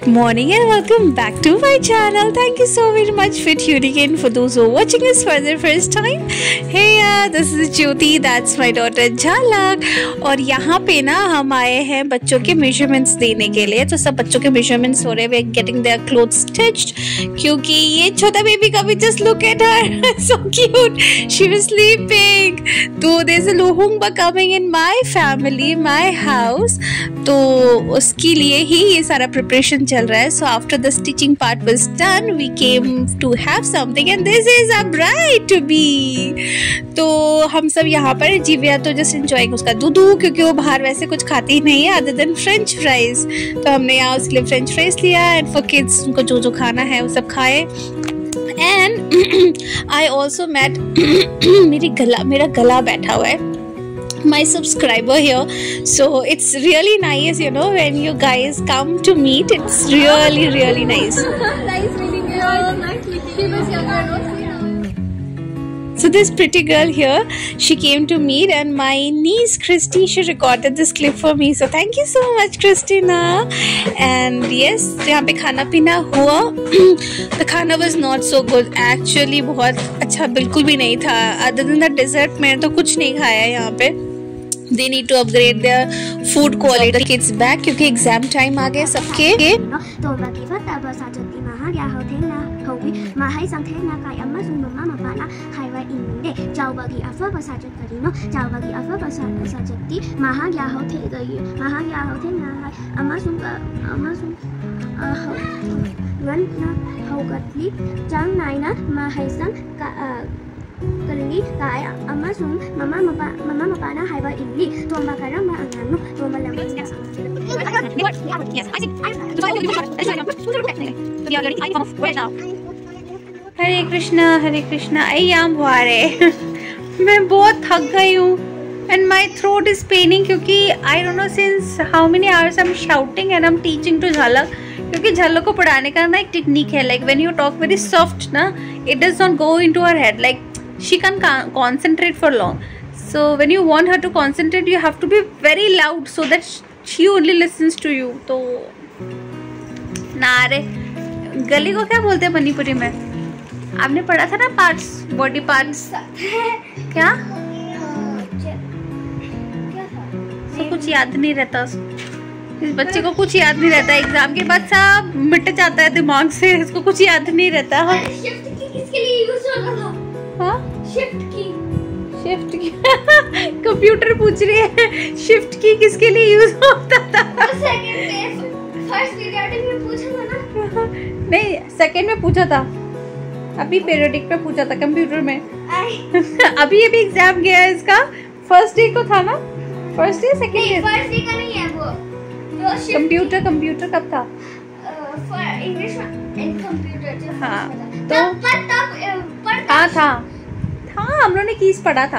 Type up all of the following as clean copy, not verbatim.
Good morning and welcome back to my channel. Thank you so very much for tuning in. For those who are watching this for the first time, hey, this is Jyoti. That's my daughter Jhalak. और यहाँ पे ना हम आए हैं बच्चों के measurements देने के लिए. तो सब बच्चों के measurements हो रहे हैं. We're getting their clothes stitched. क्योंकि ये छोटा बेबी का भी just look at her, so cute. She was sleeping. तो there's a lohungba coming in my family, my house. तो उसके लिए ही ये सारा प्रिपरेशन चल रहा है. So after the stitching part was done we came to have something and this is a bride to be. तो हम सब यहाँ पर जीविया तो जस्ट एंजॉयिंग उसका दूधू, क्योंकि वो बाहर वैसे कुछ खाती ही नहीं है अदर देन फ्रेंच फ्राइज. तो हमने यहाँ उसके लिए फ्रेंच फ्राइज लिया एंड फॉर किड्स उनको जो जो खाना है वो सब खाए. एंड आई ऑल्सो मेट मेरा गला बैठा हुआ है, my subscriber here, so it's really nice, you know, when you guys come to meet. It's really nice. Nice meeting you. Nice meeting you. She was younger, no? So this pretty girl here, she came to meet, and my niece Christy, she recorded this clip for me. So thank you so much, Christina. And yes, यहाँ पे खाना पीना हुआ. The खाना was not so good. Actually बहुत अच्छा बिल्कुल भी नहीं था. Other than the dessert, मैंने तो कुछ नहीं खाया यहाँ पे. They need to upgrade their food quality. The kids back क्योंकि exam time आ गए सबके. Kali kaya amasung mama mapana haiba illi tomba kara ma anganu tomba lamang Yes, I think. Hare Krishna. I am वारे. मैं बहुत थक गई हूँ and my throat is paining क्योंकि I don't know since how many hours I'm shouting and I'm teaching to Jhalak. क्योंकि झलक को पढ़ाने का ना एक टेक्निक है, like when you talk very soft ना, it does not go into her head, like she can't concentrate for long. So when you want her to concentrate, you have to be very loud so that she only listens to you. तो ना रे, गली को क्या बोलते हैं मणिपुरी में? आपने पढ़ा था ना पार्ट्स, बॉडी पार्ट्स. क्या तो कुछ याद नहीं रहता. इस बच्चे को कुछ याद नहीं रहता. एग्जाम के बाद सब मिट जाता है दिमाग से. इसको कुछ याद नहीं रहता. शिफ्ट की किसके लिए यूज होता था? हाँ, शिफ्ट की कंप्यूटर पूछ रही है शिफ्ट की किसके लिए यूज होता था. फर्स्ट पीरियडिक में पूछा था ना? नहीं, सेकंड में पूछा था. अभी पीरियडिक में पूछा था कंप्यूटर में. अभी एग्जाम गया है इसका. फर्स्ट डे को था ना? First day second day? First day का नहीं है वो. कंप्यूटर कब था? English and computer. हाँ तब था हम लोगों ने कीज पढ़ा था.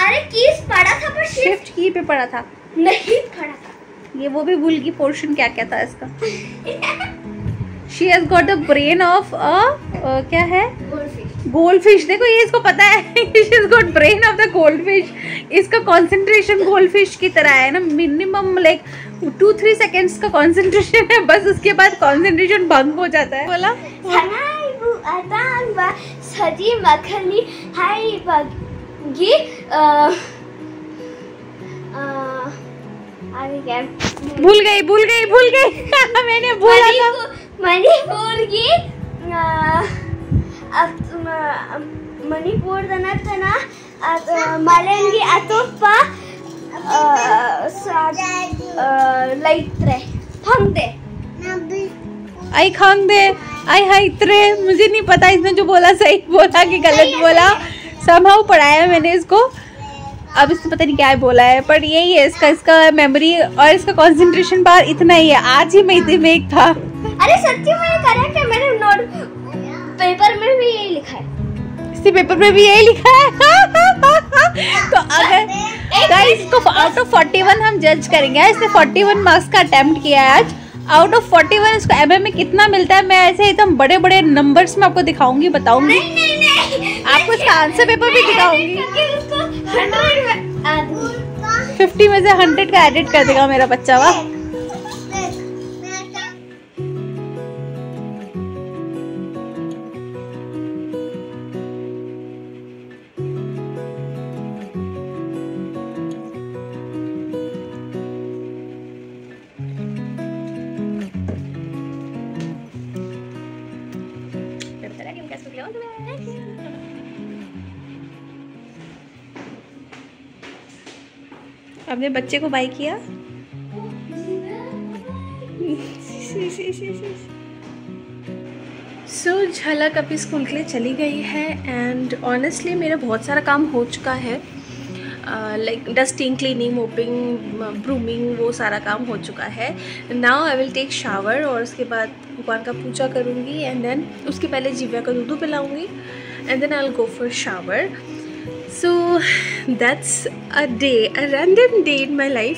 अरे कीज पढ़ा था पर शिफ्ट की पे पढ़ा था. नहीं पढ़ा था. ये वो भी भूल गई पोर्शन क्या था इसका. She has got the brain of क्या है? गोल्डफिश. देखो ये इसको पता है. She has got brain of the goldfish. इसका कंसंट्रेशन गोल्डफिश की तरह है ना. मिनिमम लाइक 2-3 सेकेंड्स का कंसंट्रेशन है, बस उसके बाद कंसंट्रेशन भंग हो जाता है. बोला सजी मखनी हाई बगी भूल गई मैंने बोला था मणिपुर की मणिपुर दना मलेंगी अतोपा लाइत्रे फंगदे आई खांग दे आई हाइत्रे. मुझे नहीं पता इसने जो बोला सही बोला कि गलत बोला. समहाउ पढ़ाया मैंने इसको. अब इसने पता नहीं क्या बोला है, पर यही है इसका मेमोरी और इसका कंसंट्रेशन बार इतना ही है. आज ही में एक था. अरे सच्ची में करेक्ट है. मैंने नोट पेपर में भी यही लिखा है. इसी पेपर में भी यही लिखा है. तो अगर गाइस को आउट ऑफ 41 हम जज करेंगे. इसने 41 मार्क्स का अटेम्प्ट किया है आज. आउट ऑफ 41 इसको एमए में कितना मिलता है मैं ऐसे एकदम बड़े बड़े नंबर्स में आपको दिखाऊंगी, बताऊंगी. नहीं. आपको इसका आंसर पेपर भी दिखाऊंगी. 50 में से 100 का एडिट कर देगा मेरा बच्चा. वाह ड्रीम कैस्ट के लिए all the best. Thank you. अपने बच्चे को बाय किया। सो झलक अभी स्कूल के लिए चली गई है एंड ऑनेस्टली मेरा बहुत सारा काम हो चुका है, like dusting, cleaning, mopping, brooming, वो सारा काम हो चुका है। Now I will take shower और उसके बाद भगवान का पूजा करूँगी एंड देन उसके पहले जीव्या का दूध पिलाऊँगी and then I will go for shower. So that's a day, a random day in my life,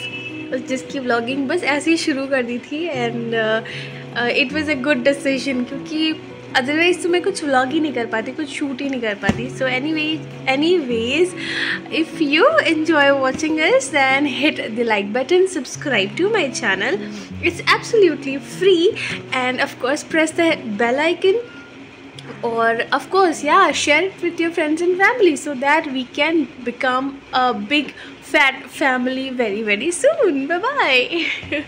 जिसकी व्लॉगिंग बस ऐसे ही शुरू कर दी थी and it was a good decision, क्योंकि अदरवाइज तो मैं कुछ व्लॉग ही नहीं कर पाती, कुछ शूट ही नहीं कर पाती। So anyways if you enjoy watching us, then hit the like button, subscribe to my channel, it's absolutely free, and of course press the bell icon, or of course share it with your friends and family so that we can become a big fat family very very soon. Bye bye.